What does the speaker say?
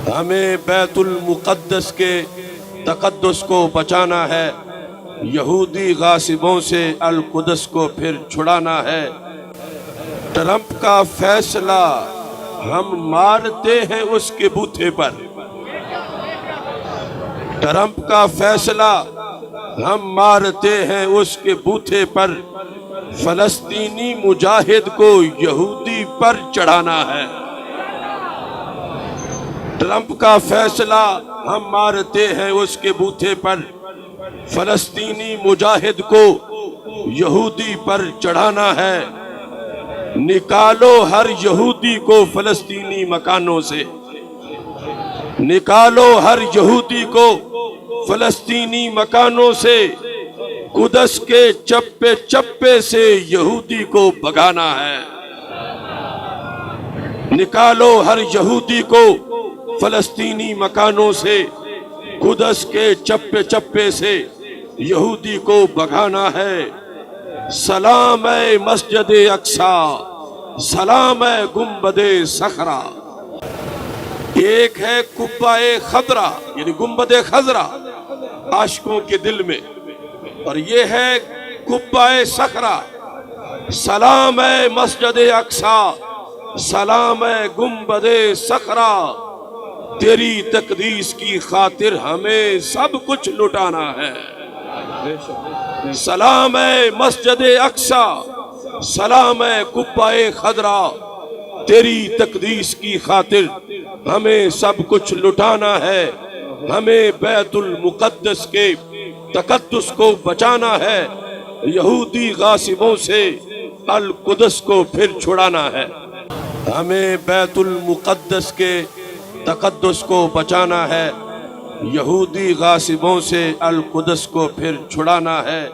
ہمیں بیت المقدس کے تقدس کو بچانا ہے، یہودی غاصبوں سے القدس کو پھر چھڑانا ہے۔ ٹرمپ کا فیصلہ ہم مارتے ہیں اس کے بوتھے پر، ٹرمپ کا فیصلہ ہم مارتے ہیں اس کے بوتھے پر، فلسطینی مجاہد کو یہودی پر چڑھانا ہے۔ ٹرمپ کا فیصلہ ہم مارتے ہیں اس کے بوتھے پر، فلسطینی مجاہد کو یہودی پر چڑھانا ہے۔ نکالو ہر یہودی کو فلسطینی مکانوں سے، نکالو ہر یہودی کو فلسطینی مکانوں سے، قدس کے چپے چپے سے یہودی کو بھگانا ہے۔ نکالو ہر یہودی کو فلسطینی مکانوں سے، قدس کے چپے چپے سے یہودی کو بھگانا ہے۔ سلام اے مسجد اقصی، سلام اے گنبد صخرہ۔ ایک ہے قبہ خضرا یعنی گنبد خضرا عاشقوں کے دل میں، اور یہ ہے قبہ صخرہ۔ سلام اے مسجد اقصی، سلام اے گنبد صخرہ، تیری تقدیس کی خاطر ہمیں سب کچھ لٹانا ہے۔ سلام اے مسجد اقصی، سلام اے قبہ خضرا، تیری تقدیس کی خاطر ہمیں سب کچھ لٹانا ہے۔ ہمیں بیت المقدس کے تقدس کو بچانا ہے، یہودی غاصبوں سے القدس کو پھر چھڑانا ہے۔ ہمیں بیت المقدس کے تقدس کو بچانا ہے، یہودی غاصبوں سے القدس کو پھر چھڑانا ہے۔